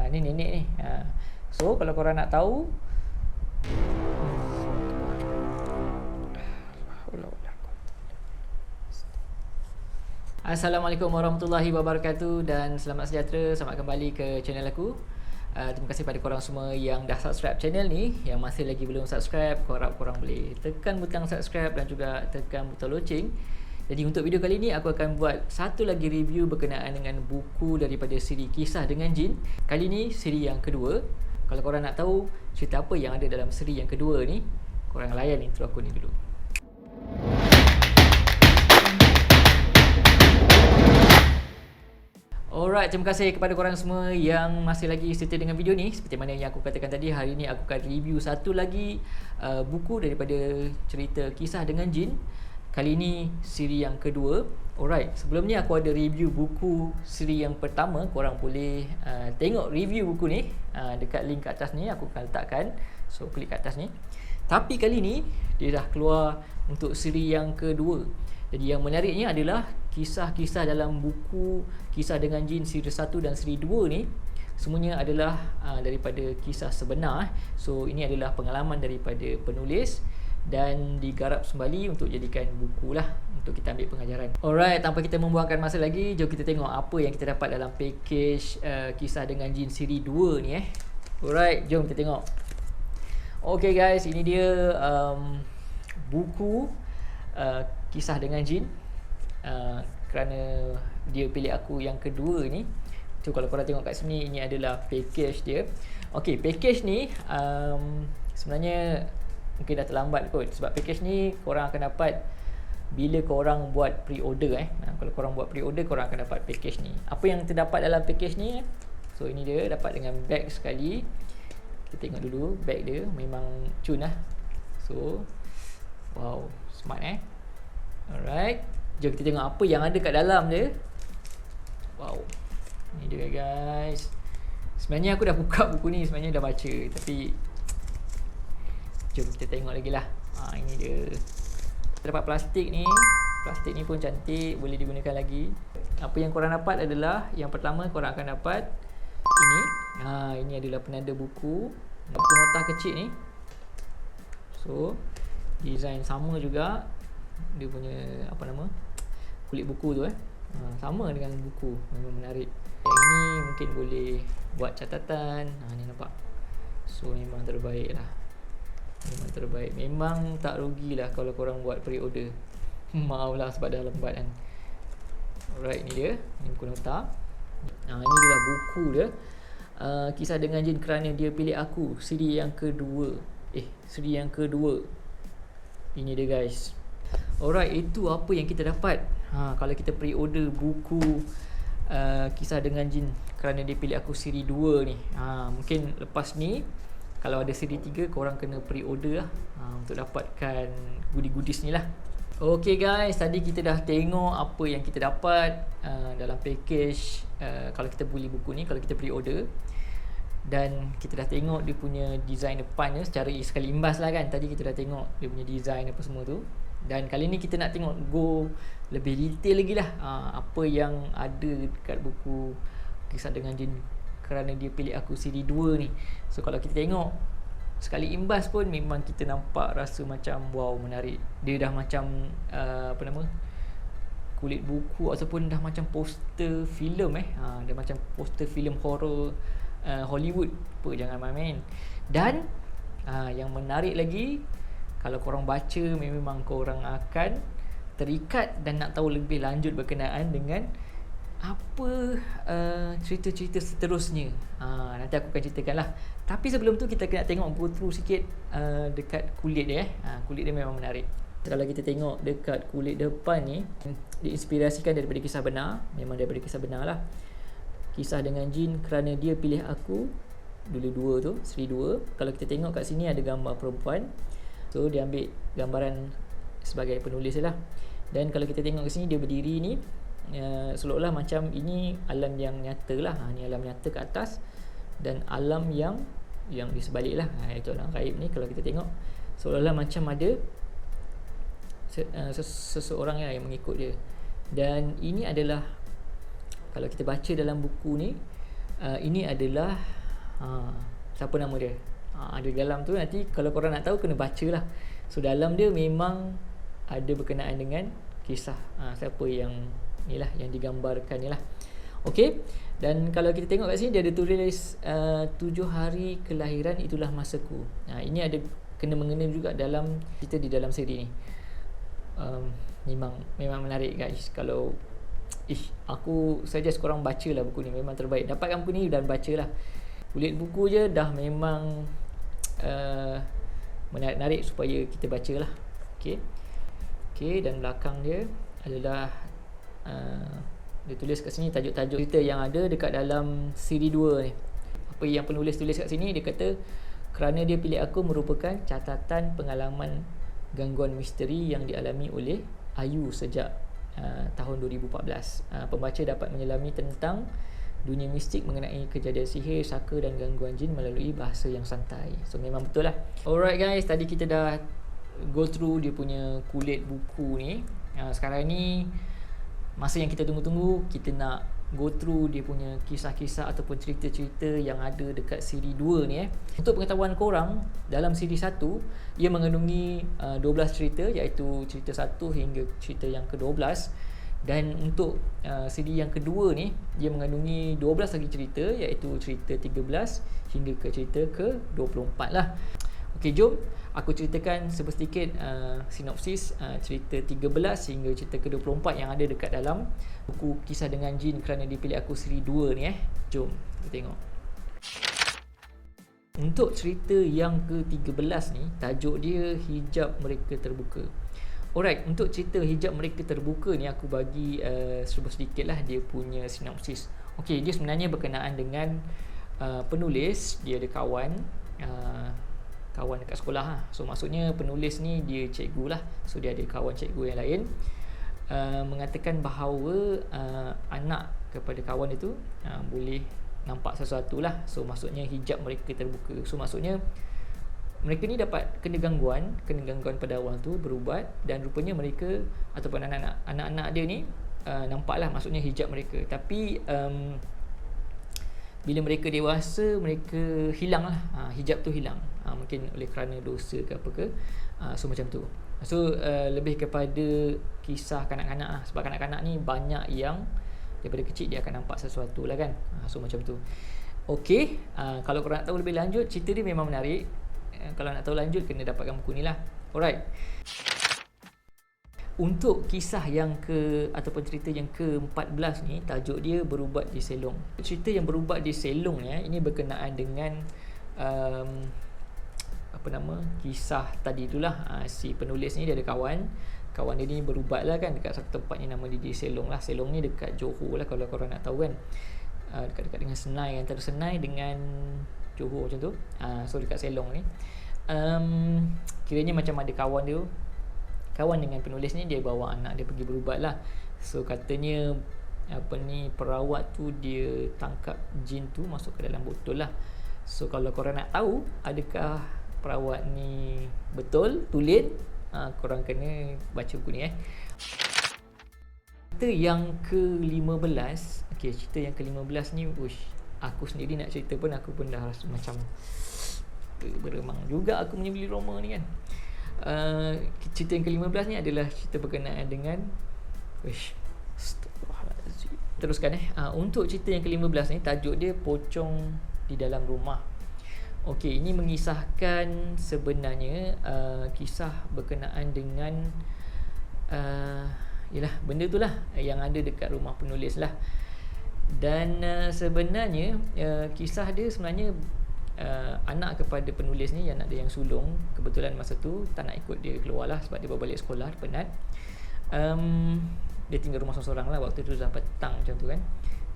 Ni nenek ni. So kalau korang nak tahu, Assalamualaikum warahmatullahi wabarakatuh dan selamat sejahtera, selamat kembali ke channel aku. Terima kasih pada korang semua yang dah subscribe channel ni. Yang masih lagi belum subscribe, harap korang boleh tekan butang subscribe dan juga tekan butang loceng. Jadi untuk video kali ni aku akan buat satu lagi review berkenaan dengan buku daripada siri Kisah dengan Jin. Kali ni siri yang kedua. Kalau korang nak tahu cerita apa yang ada dalam siri yang kedua ni, korang layan intro aku ni dulu. Alright, terima kasih kepada korang semua yang masih lagi setia dengan video ni. Seperti mana yang aku katakan tadi, hari ni aku akan review satu lagi buku daripada cerita Kisah dengan Jin. Kali ni siri yang kedua. Alright, sebelum ni aku ada review buku siri yang pertama. Korang boleh tengok review buku ni dekat link kat atas ni, aku akan letakkan. So klik kat atas ni. Tapi kali ni dia dah keluar untuk siri yang kedua. Jadi yang menariknya adalah kisah-kisah dalam buku Kisah dengan Jin siri 1 dan siri 2 ni semuanya adalah daripada kisah sebenar. So ini adalah pengalaman daripada penulis dan digarap sembali untuk jadikan buku lah, untuk kita ambil pengajaran. Alright, tanpa kita membuangkan masa lagi, jom kita tengok apa yang kita dapat dalam package Kisah dengan Jin siri 2 ni Alright, jom kita tengok. Okay guys, ini dia buku Kisah dengan Jin. Kerana dia pilih aku yang kedua ni. So kalau korang tengok kat sini, ini adalah package dia. Okay, package ni sebenarnya mungkin dah terlambat kot, sebab package ni korang akan dapat bila korang buat pre-order kalau korang buat pre-order, korang akan dapat package ni. Apa yang terdapat dalam package ni? So ini dia, dapat dengan bag sekali. Kita tengok dulu bag dia, memang cun lah. So wow, smart Alright, jom kita tengok apa yang ada kat dalam dia. Wow, ni dia guys. Sebenarnya aku dah buka buku ni, sebenarnya dah baca, tapi jom kita tengok lagi lah. Ini dia. Kita dapat plastik ni. Plastik ni pun cantik, boleh digunakan lagi. Apa yang korang dapat adalah, yang pertama korang akan dapat ini. Ini adalah penanda buku. Buku nota kecil ni. So design sama juga. Dia punya kulit buku tu sama dengan buku, memang menarik. Yang ini mungkin boleh buat catatan. Ni nampak. So memang terbaik lah. Memang terbaik. Memang tak rugilah kalau korang buat pre-order. Maaf lah sebab dah lambat kan. Alright, ni dia, ini buku nota. Ini adalah buku dia, Kisah dengan Jin kerana dia pilih aku, siri yang kedua. Siri yang kedua. Ini dia guys. Alright, itu apa yang kita dapat kalau kita pre-order buku Kisah dengan Jin kerana dia pilih aku siri 2 ni. Mungkin lepas ni kalau ada siri 3, korang kena pre-order lah untuk dapatkan goodies ni lah. Okay guys, tadi kita dah tengok apa yang kita dapat dalam package kalau kita beli buku ni, kalau kita pre-order. Dan kita dah tengok dia punya design depan secara sekali imbas lah kan. Tadi kita dah tengok dia punya design apa semua tu. Dan kali ni kita nak tengok go lebih detail lagi lah apa yang ada dekat buku Kisah dengan Jin kerana dia pilih aku siri 2 ni. So kalau kita tengok sekali imbas pun memang kita nampak rasa macam wow, menarik. Dia dah macam kulit buku ataupun dah macam poster filem dah macam poster filem horror Hollywood. Jangan main-main. Dan yang menarik lagi, kalau korang baca memang korang akan terikat dan nak tahu lebih lanjut berkenaan dengan apa cerita-cerita seterusnya. Nanti aku akan ceritakan lah. Tapi sebelum tu kita kena tengok go through sikit dekat kulit dia. Kulit dia memang menarik. Kalau kita tengok dekat kulit depan ni, diinspirasikan daripada kisah benar. Memang daripada kisah benar lah. Kisah dengan Jin kerana dia pilih aku, dulu 2 tu, siri 2. Kalau kita tengok kat sini ada gambar perempuan. So dia ambil gambaran sebagai penulis lah. Dan kalau kita tengok kat sini dia berdiri ni, seolah-olah macam ini alam yang nyata lah. Ni alam nyata kat atas dan alam yang di sebalik lah. Itu alam gaib ni. Kalau kita tengok seolah-olah macam ada seseorang yang mengikut dia. Dan ini adalah, kalau kita baca dalam buku ni, Ini adalah siapa nama dia, ada dalam tu. Nanti kalau korang nak tahu kena baca lah. So dalam dia memang ada berkenaan dengan kisah siapa yang ni lah, yang digambarkan ni lah. Okay, dan kalau kita tengok kat sini dia ada tulis 7 hari kelahiran itulah masaku. Ini ada kena-mengena juga dalam kita di dalam siri ni. Memang menarik guys. Kalau aku suggest korang baca lah buku ni, memang terbaik. Dapatkan buku ni dan baca lah. Kulit buku je dah memang menarik-narik supaya kita baca lah. Okay, dan belakang dia adalah dia tulis kat sini tajuk-tajuk cerita yang ada dekat dalam siri 2 ni. Apa yang penulis tulis kat sini, dia kata kerana dia pilih aku merupakan catatan pengalaman gangguan misteri yang dialami oleh Ayu sejak tahun 2014. Pembaca dapat menyelami tentang dunia mistik mengenai kejadian sihir, saka dan gangguan jin melalui bahasa yang santai. So memang betul lah. Alright guys, tadi kita dah go through dia punya kulit buku ni. Sekarang ni masa yang kita tunggu-tunggu, kita nak go through dia punya kisah-kisah ataupun cerita-cerita yang ada dekat siri 2 ni. Untuk pengetahuan korang, dalam siri 1 ia mengandungi 12 cerita, iaitu cerita 1 hingga cerita yang ke-12. Dan untuk siri yang kedua ni, dia mengandungi 12 lagi cerita, iaitu cerita 13 hingga ke cerita ke-24 lah. Okey, jom aku ceritakan sedikit sinopsis cerita 13 hingga cerita ke-24 yang ada dekat dalam buku Kisah Dengan Jin Kerana Dipilih Aku siri 2 ni. Jom kita tengok. Untuk cerita yang ke-13 ni, tajuk dia Hijab Mereka Terbuka. Alright, untuk cerita Hijab Mereka Terbuka ni aku bagi sedikit lah dia punya sinopsis. Okey, dia sebenarnya berkenaan dengan penulis, dia ada kawan dekat sekolah lah. So maksudnya penulis ni dia cikgu lah. So dia ada kawan cikgu yang lain, mengatakan bahawa anak kepada kawan itu boleh nampak sesuatu lah. So maksudnya hijab mereka terbuka. So maksudnya mereka ni dapat kena gangguan pada awal tu, berubat, dan rupanya mereka ataupun anak-anak dia ni nampak lah, maksudnya hijab mereka. Tapi bila mereka dewasa, mereka hilang lah, hijab tu hilang, mungkin oleh kerana dosa ke apa ke, so macam tu. So lebih kepada kisah kanak-kanak lah, sebab kanak-kanak ni banyak yang daripada kecil dia akan nampak sesuatu lah kan, so macam tu. Okay, kalau korang nak tahu lebih lanjut, cerita dia memang menarik. Kalau nak tahu lanjut, kena dapatkan buku ni lah. Alright, untuk kisah yang ataupun cerita yang ke-14 ni, tajuk dia Berubat di Selong. Cerita yang berubat di Selong ni, ini berkenaan dengan kisah tadi itulah. Si penulis ni dia ada kawan dia ni berubat lah kan dekat satu tempat ni, nama dia di Selong lah. Selong ni dekat Johor lah kalau korang nak tahu kan, dekat-dekat dengan Senai, antara Senai dengan Johor macam tu. So dekat Selong ni, kiranya macam ada kawan dengan penulis ni, dia bawa anak dia pergi berubat lah. So katanya perawat tu dia tangkap jin tu masuk ke dalam botol lah. So kalau korang nak tahu adakah perawat ni betul tulen, korang kena baca buku ni. Cerita yang ke-15. Okay, cerita yang ke-15 ni, aku sendiri nak cerita pun aku pun dah rasa macam beremang juga aku punya beli Roma ni kan. Cerita yang ke-15 ni adalah cerita berkenaan dengan teruskan untuk cerita yang ke-15 ni, tajuk dia Pocong di Dalam Rumah. Okey, ini mengisahkan sebenarnya kisah berkenaan dengan yalah, benda tu lah yang ada dekat rumah penulis lah. Dan sebenarnya kisah dia sebenarnya anak kepada penulis ni, anak dia yang sulung, kebetulan masa tu tak nak ikut dia keluar lah sebab dia baru balik sekolah, penat. Dia tinggal rumah seorang-seorang lah, waktu tu dah petang macam tu kan.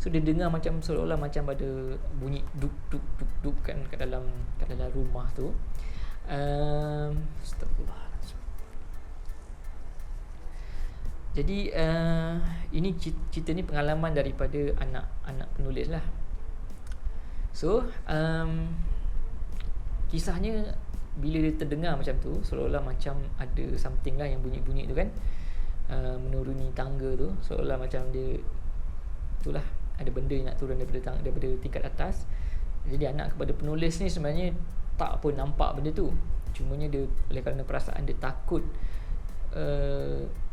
So dia dengar macam seolah-olah macam ada bunyi duk duk duk duk kan kat dalam rumah tu. Astagfirullahaladzim. Jadi ini cerita ni pengalaman daripada anak penulis lah. So kisahnya bila dia terdengar macam tu, seolah-olah macam ada something lah yang bunyi-bunyi tu kan, menuruni tangga tu, seolah-olah macam dia itulah ada benda yang nak turun daripada tingkat atas. Jadi anak kepada penulis ni sebenarnya tak pun nampak benda tu, cumanya dia oleh kerana perasaan dia takut,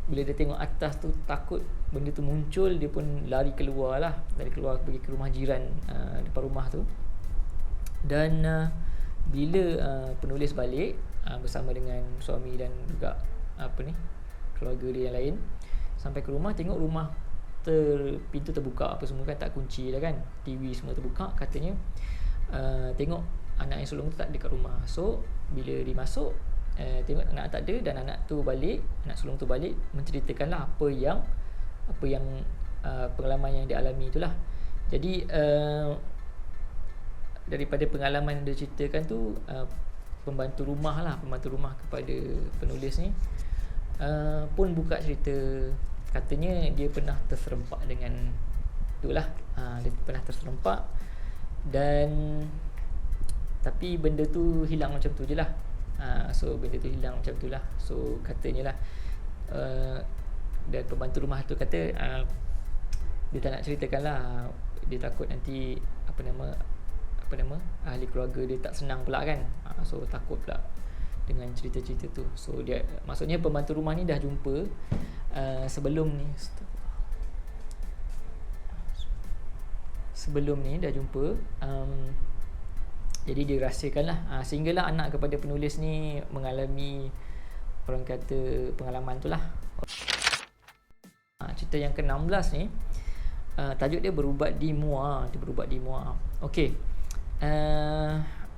bila dia tengok atas tu takut benda tu muncul, dia pun lari keluar pergi ke rumah jiran depan rumah tu. Dan bila penulis balik bersama dengan suami dan juga keluarga dia yang lain, sampai ke rumah tengok rumah pintu terbuka apa semua kan, tak kunci lah kan, TV semua terbuka. Katanya tengok anak yang sulung tu tak ada kat rumah. So bila dia masuk, tengok anak tak ada, dan anak sulung tu balik menceritakanlah apa yang pengalaman yang dia alami itulah. Jadi daripada pengalaman yang dia ceritakan tu, pembantu rumah kepada penulis ni pun buka cerita. Katanya dia pernah terserempak dengan itulah, dia pernah terserempak, dan tapi benda tu hilang macam tu je lah. So benda tu hilang macam tu lah. So katanya lah, dan pembantu rumah tu kata dia tak nak ceritakan lah, dia takut nanti ahli keluarga dia tak senang pula kan. So takut pula dengan cerita-cerita tu. So dia, maksudnya pembantu rumah ni dah jumpa sebelum ni dah jumpa, jadi dia rahsiakan lah, sehinggalah anak kepada penulis ni mengalami, orang kata, pengalaman tu lah. Cerita yang ke-16 ni, tajuk dia berubat di Muar. Okey,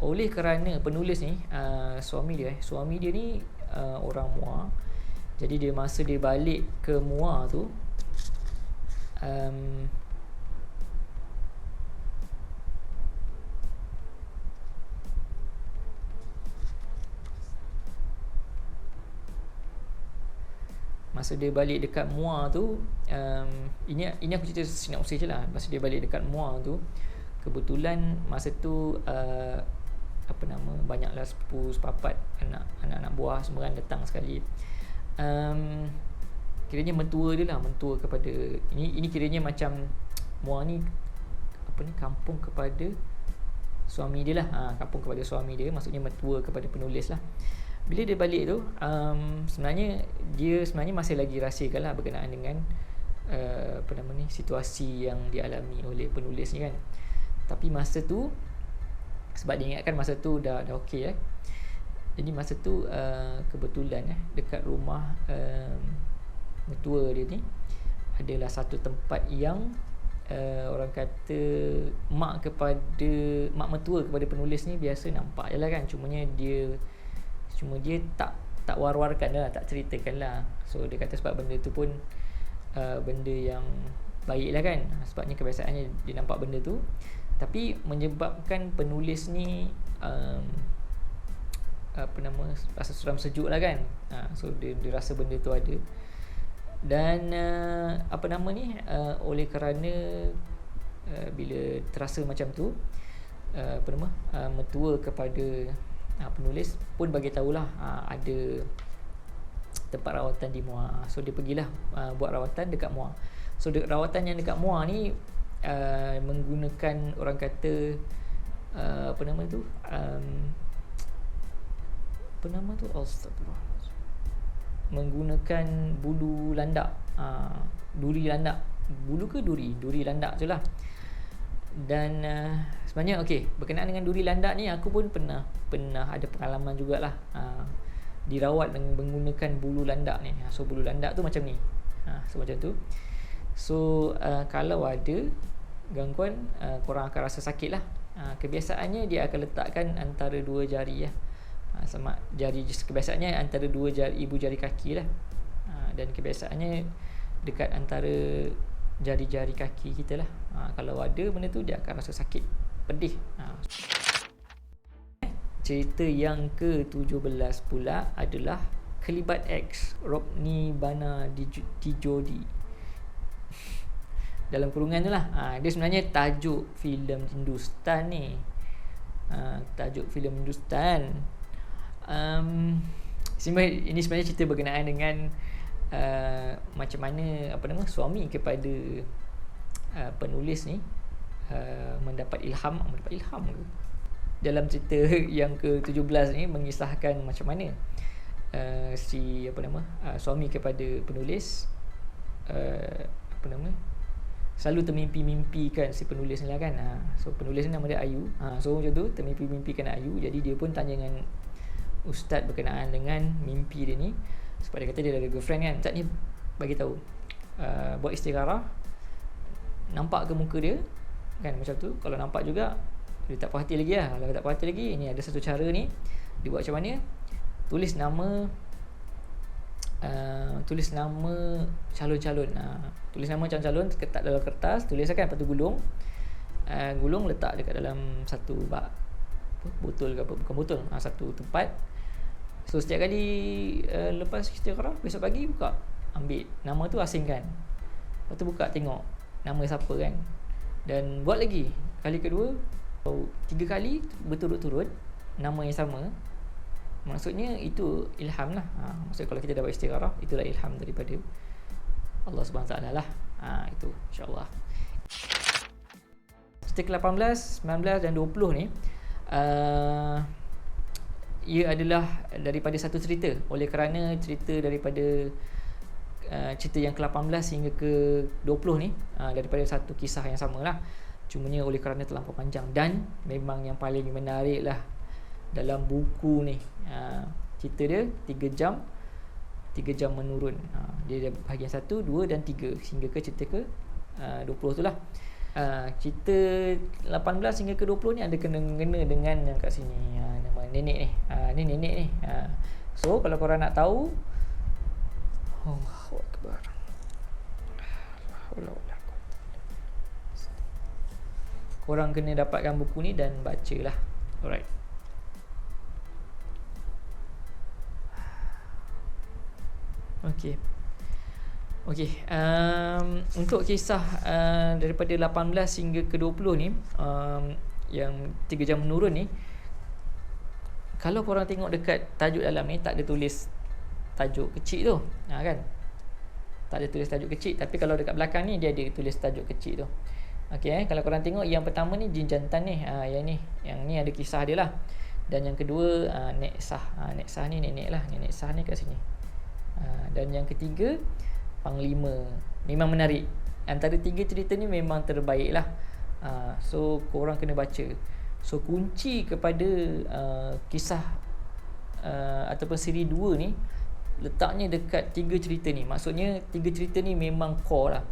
oleh kerana penulis ni, suami dia ni orang Muar. Jadi dia masa dia balik ke Muar tu, masa dia balik dekat Muar tu, ini aku cerita sinopsis je lah. Masa dia balik dekat Muar tu, kebetulan masa tu banyaklah sepupu sepapat, anak-anak buah semua kan datang sekali. Kiranya mentua kepada ini kiranya macam Muar ni kampung kepada suami dia lah. Kampung kepada suami dia, maksudnya mentua kepada penulis lah. Bila dia balik tu, sebenarnya masih lagi rahsiakan lah berkenaan dengan situasi yang dialami oleh penulis ni kan. Tapi masa tu, sebab dia ingatkan masa tu dah okey jadi masa tu kebetulan dekat rumah mentua dia ni adalah satu tempat yang orang kata mak mentua kepada penulis ni biasa nampak je lah kan. Cuma dia tak war-warkan lah, tak ceritakan lah. So dia kata sebab benda tu pun benda yang baik lah kan, sebabnya kebiasaannya dia nampak benda tu, tapi menyebabkan penulis ni rasa seram sejuk lah kan. So dia rasa benda tu ada. Dan oleh kerana bila terasa macam tu, mentua kepada penulis pun bagi tahulah ada tempat rawatan di Muar. So dia pergilah buat rawatan dekat Muar. So rawatan yang dekat Muar ni menggunakan, orang kata astagfirullah, menggunakan bulu landak, duri landak, bulu ke duri landak tu lah. Dan sebenarnya berkenaan dengan duri landak ni, aku pun pernah ada pengalaman jugalah, dirawat dengan menggunakan bulu landak ni. So bulu landak tu macam ni, so macam tu. So kalau ada gangguan, korang akan rasa sakit lah. Kebiasaannya dia akan letakkan antara dua jari sama jari, kebiasaannya antara dua jari ibu jari kaki lah, dan kebiasaannya dekat antara jari-jari kaki kita lah. Kalau ada benda tu, dia akan rasa sakit, pedih. Cerita yang ke-17 pula adalah Kelibat X, Robni Bana Tijodi. Dalam kurungan tu lah. Dia sebenarnya tajuk filem Hindustan ni. Tajuk filem Hindustan. Ini sebenarnya cerita berkenaan dengan macam mana suami kepada penulis ni mendapat ilham ke? Dalam cerita yang ke-17 ni mengisahkan macam mana suami kepada penulis selalu termimpi-mimpikan si penulis ni lah kan. So penulis ni nama dia Ayu. So macam tu termimpi-mimpikan Ayu. Jadi dia pun tanya dengan ustaz berkenaan dengan mimpi dia ni. Sebab dia kata dia ada girlfriend kan. Ustaz ni bagi tahu buat istikharah, nampak ke muka dia kan, macam tu. Kalau nampak juga dia tak puas hati lagi lah. Kalau tak puas hati lagi, ini ada satu cara ni. Dia buat macam mana? Tulis nama calon-calon. Tulis nama calon-calon, ketat dalam kertas, tulis kan, lepas tu gulung. Gulung letak dekat dalam satu botol ke apa, bukan botol, satu tempat. So setiap kali lepas istikharah, besok pagi buka, ambil nama tu, asingkan. Lepas tu buka, tengok nama siapa kan. Dan buat lagi kali kedua, 3 kali berturut-turut nama yang sama. Maksudnya itu ilham lah. Maksudnya kalau kita dapat istikharah, itulah ilham daripada Allah SWT lah. Itu insyaAllah. Cerita ke-18, 19 dan 20 ni ia adalah daripada satu cerita. Oleh kerana cerita daripada cerita yang ke-18 hingga ke-20 ni daripada satu kisah yang sama lah. Cumanya oleh kerana terlampau panjang, dan memang yang paling menarik lah dalam buku ni, cerita dia 3 jam menurun. Dia ada bahagian 1, 2 dan 3 hingga ke cerita ke 20 tu lah. Cerita 18 hingga ke 20 ni ada kena-mengena dengan yang kat sini, nama nenek ni. Ni nenek ni. So kalau korang nak tahu, Allahu Akbar, korang kena dapatkan buku ni dan bacalah. Alright. Okey. Untuk kisah daripada 18 hingga ke 20 ni, yang 3 jam menurun ni, kalau korang tengok dekat tajuk dalam ni, tak ada tulis tajuk kecil tu, kan? Tak ada tulis tajuk kecil, tapi kalau dekat belakang ni dia ada tulis tajuk kecil tu. Okey, kalau korang tengok yang pertama ni jin jantan ni, yang ni ada kisah dia lah. Dan yang kedua Nek Sah. Nek Sah ni nenek lah, Nenek Sah ni kat sini. Dan yang ketiga Panglima. Memang menarik. Antara 3 cerita ni memang terbaik lah. So korang kena baca. So kunci kepada kisah ataupun siri 2 ni letaknya dekat 3 cerita ni. Maksudnya 3 cerita ni memang core lah.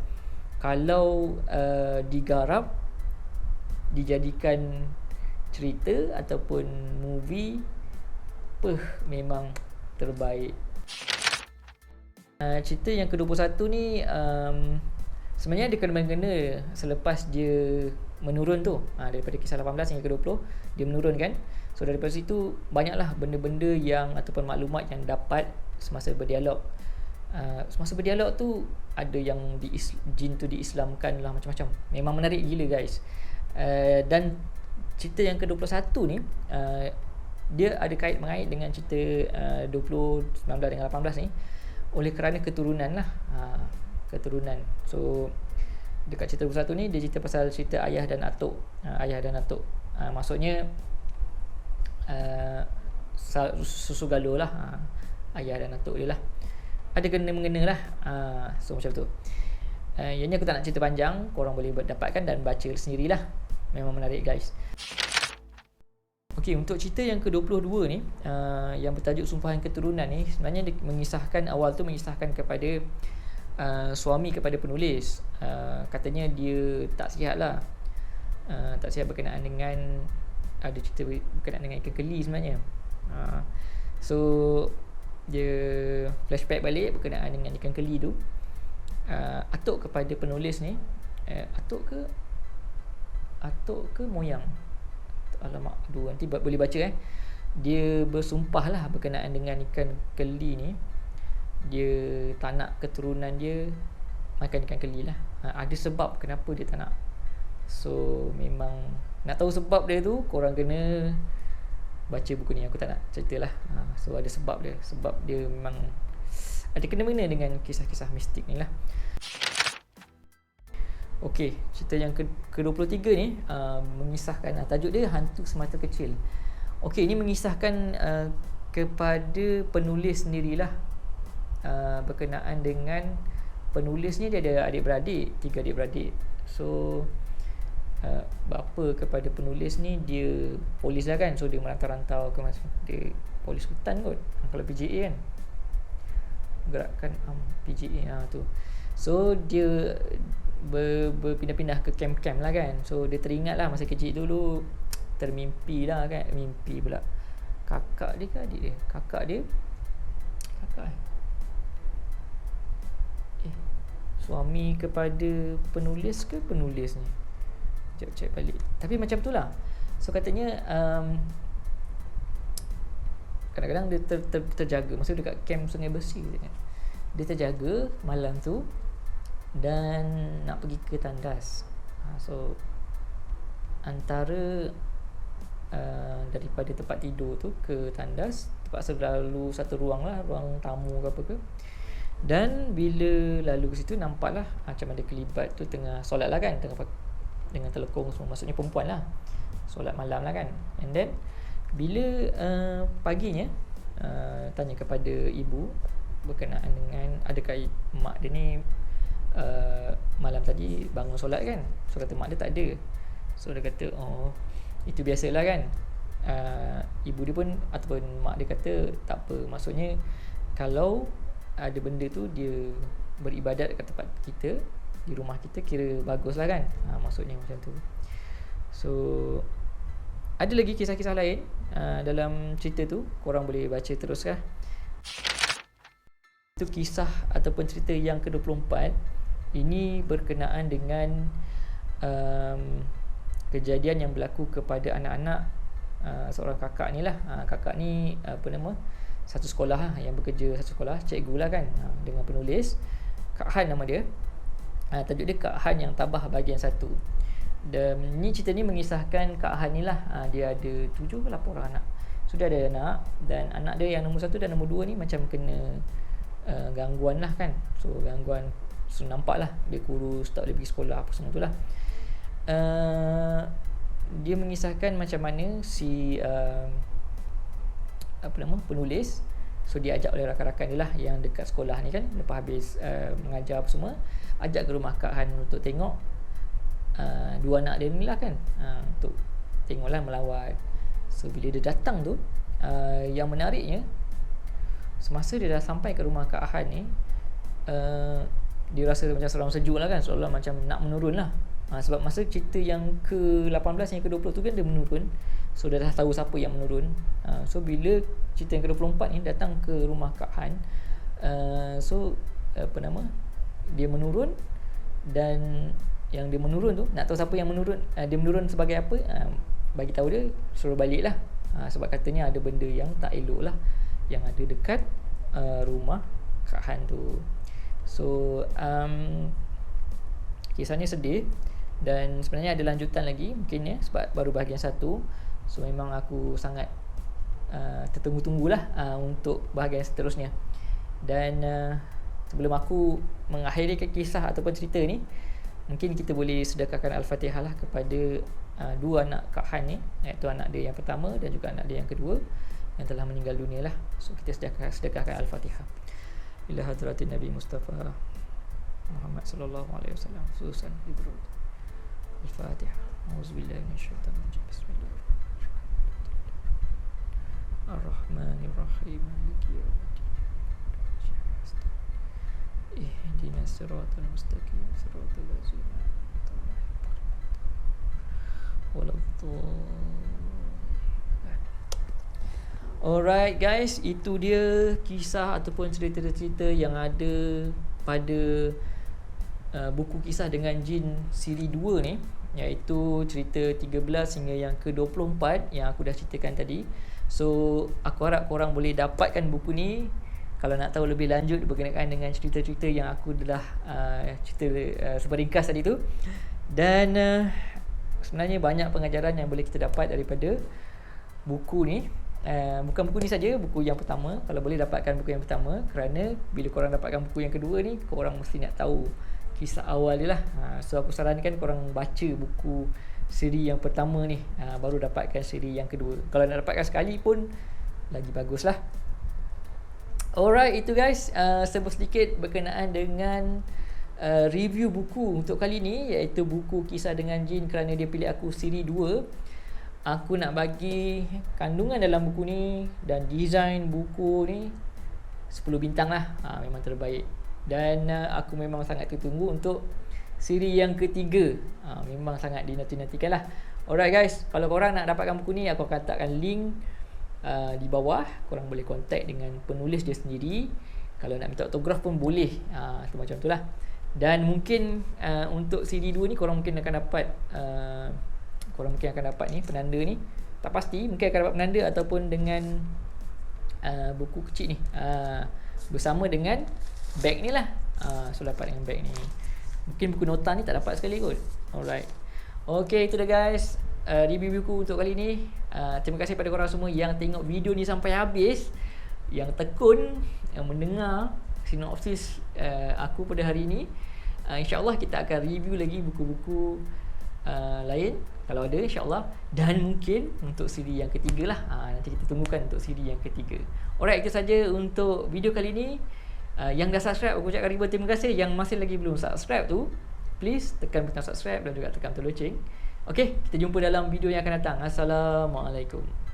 Kalau digarap, dijadikan cerita ataupun movie, memang terbaik. Cerita yang ke-21 ni sebenarnya dia kena-mengena selepas dia menurun tu. Daripada kisah 18 hingga ke-20 dia menurun kan. So daripada situ banyaklah benda-benda yang ataupun maklumat yang dapat semasa berdialog. Semasa berdialog tu ada yang jin tu diislamkan lah, macam-macam. Memang menarik gila guys. Dan cerita yang ke-21 ni dia ada mengait dengan cerita 20, 19 dengan 18 ni. Oleh kerana keturunan lah, keturunan. So dekat cerita 21 ni dia cerita pasal cerita ayah dan atuk. Maksudnya susu galuh lah, ayah dan atuk dia lah. Ada kena-mengena lah. So macam tu. Yang ni aku tak nak cerita panjang, korang boleh dapatkan dan baca sendirilah. Memang menarik guys. Okey, untuk cerita yang ke-22 ni, yang bertajuk Sumpahan Keturunan ni, sebenarnya dia mengisahkan, awal tu mengisahkan kepada suami kepada penulis. Katanya dia tak sihat lah. Tak sihat berkenaan dengan, ada cerita berkenaan dengan ikan keli sebenarnya. So dia flashback balik berkenaan dengan ikan keli tu. Atuk kepada penulis ni, atuk ke moyang, alamak, nanti boleh baca dia bersumpah lah berkenaan dengan ikan keli ni. Dia tak nak keturunan dia makan ikan keli lah. Ada sebab kenapa dia tak nak. So memang nak tahu sebab dia tu, korang kena baca buku ni. Aku tak nak cerita lah. So ada sebab dia. Sebab dia memang ada kena-mengena dengan kisah-kisah mistik ni lah. Okey, cerita yang ke-23 ni mengisahkan, tajuk dia Hantu Semata Kecil. Okey, ini mengisahkan kepada penulis sendirilah, berkenaan dengan penulis ni dia ada adik-beradik, 3 adik-beradik. So bapa kepada penulis ni dia polis lah kan, so dia merantau-rantau ke mana, dia polis hutan kot, kalau PJA kan, gerakan PJA tu. So dia berpindah-pindah ke camp-camp lah kan. So dia teringat lah masa kecil dulu, termimpi lah kan, mimpi pula kakak dia ke adik dia, kakak suami kepada penulis ke penulis ni, check balik, tapi macam tu lah. So katanya kadang-kadang dia terjaga masa dekat camp Sungai Besi katanya. Dia terjaga malam tu dan nak pergi ke tandas. So antara daripada tempat tidur tu ke tandas, terpaksa lalu satu ruang lah, ruang tamu ke apa ke. Dan bila lalu ke situ, nampaklah macam ada kelibat tu tengah solat lah kan, tengah dengan telekung semua, maksudnya perempuan lah, solat malam lah kan. And then bila paginya tanya kepada ibu berkenaan dengan adakah mak dia ni malam tadi bangun solat kan. So kata mak dia tak ada. So dia kata oh itu biasalah kan. Ibu dia pun ataupun mak dia kata tak apa, maksudnya kalau ada benda tu dia beribadat kat tempat kita, di rumah kita, kira bagus lah kan. Maksudnya macam tu. So ada lagi kisah-kisah lain dalam cerita tu, korang boleh baca terus lah. Itu kisah ataupun cerita yang ke-24. Ini berkenaan dengan kejadian yang berlaku kepada anak-anak seorang kakak ni lah. Kakak ni apa nama, satu sekolah lah, yang bekerja satu sekolah, cikgu lah kan, dengan penulis Kak Han nama dia. Tajuk dia Kak Han yang tabah bahagian 1. Dan ni cerita ni mengisahkan Kak Han ni lah, dia ada 7 ke 8 orang anak. So dia ada anak, dan anak dia yang nombor 1 dan nombor 2 ni macam kena gangguan lah kan. So gangguan, so nampak lah dia kurus, tak boleh pergi sekolah apa semua tu lah. Dia mengisahkan macam mana si penulis, so dia ajak oleh rakan-rakan dia lah yang dekat sekolah ni kan, lepas habis mengajar apa semua, ajak ke rumah Kak Han untuk tengok dua anak dia ni lah kan, untuk tengoklah melawat. So bila dia datang tu, yang menariknya, semasa dia dah sampai ke rumah Kak Han ni, dia rasa macam seram sejuk lah kan, seolah macam nak menurun lah. Sebab masa cerita yang ke-18 yang ke-20 tu kan dia menurun, so dia dah tahu siapa yang menurun. So bila cerita yang ke-24 ni datang ke rumah Kak Han, so dia menurun, dan yang dia menurun tu nak tahu siapa yang menurun, dia menurun sebagai apa, bagi tahu dia, suruh balik lah. Sebab katanya ada benda yang tak elok lah yang ada dekat rumah Kak Han tu. So kisahnya sedih, dan sebenarnya ada lanjutan lagi mungkin ya, sebab baru bahagian 1. So memang aku sangat tertunggu-tunggulah untuk bahagian seterusnya. Dan sebelum aku mengakhiri kisah ataupun cerita ni, mungkin kita boleh sedekahkan Al-Fatihah lah kepada dua anak Kak Han ni, iaitu anak dia yang pertama dan juga anak dia yang kedua yang telah meninggal dunia lah. So kita sedekahkan Al-Fatihah ila hadratin Nabi Mustafa Muhammad sallallahu alaihi wasallam, khususan Ibrahim. Al-Fatihah. Auzubillahi minasyaitonir rajim. Bismillahirrahmanirrahim. Ar-Rahmanir-Rahim. Maliki yaumiddin. Ihdinas siratal mustaqim, siratal ladzina an'amta 'alaihim. Alright guys, itu dia kisah ataupun cerita-cerita yang ada pada buku kisah dengan jin siri 2 ni, iaitu cerita 13 hingga yang ke-24 yang aku dah ceritakan tadi. So aku harap korang boleh dapatkan buku ni kalau nak tahu lebih lanjut berkenaan dengan cerita-cerita yang aku dah cerita seperingkas tadi tu. Dan sebenarnya banyak pengajaran yang boleh kita dapat daripada buku ni. Bukan buku ni saja, buku yang pertama, kalau boleh dapatkan buku yang pertama, kerana bila korang dapatkan buku yang kedua ni, korang mesti nak tahu kisah awal dia lah. So aku sarankan korang baca buku siri yang pertama ni, baru dapatkan siri yang kedua. Kalau nak dapatkan sekali pun lagi bagus lah. Alright, itu guys, sebut sedikit berkenaan dengan review buku untuk kali ni, iaitu buku Kisah Dengan Jin Kerana Dia Pilih Aku siri 2. Aku nak bagi kandungan dalam buku ni dan design buku ni 10 bintang lah. Memang terbaik. Dan aku memang sangat tertunggu untuk siri yang ketiga. Memang sangat dinanti-nantikan lah. Alright guys, kalau korang nak dapatkan buku ni, aku akan letakkan link di bawah. Korang boleh contact dengan penulis dia sendiri. Kalau nak minta autograf pun boleh. Itu macam tu lah. Dan mungkin untuk siri 2 ni korang mungkin akan dapat ni penanda ni. Tak pasti, mungkin akan dapat penanda ataupun dengan buku kecil ni, bersama dengan bag ni lah. So dapat dengan bag ni. Mungkin buku nota ni tak dapat sekali kot. Alright. Okay, itu dah guys, review buku untuk kali ni. Terima kasih pada korang semua yang tengok video ni sampai habis, yang tekun, yang mendengar sinopsis aku pada hari ni. InsyaAllah kita akan review lagi buku-buku lain kalau ada, insyaAllah. Dan mungkin untuk siri yang ketiga lah. Nanti kita tunggukan untuk siri yang ketiga. Alright, itu saja untuk video kali ni. Yang dah subscribe, aku ucapkan ribuan terima kasih. Yang masih lagi belum subscribe tu, please tekan butang subscribe dan juga tekan butang loceng. Okay, kita jumpa dalam video yang akan datang. Assalamualaikum.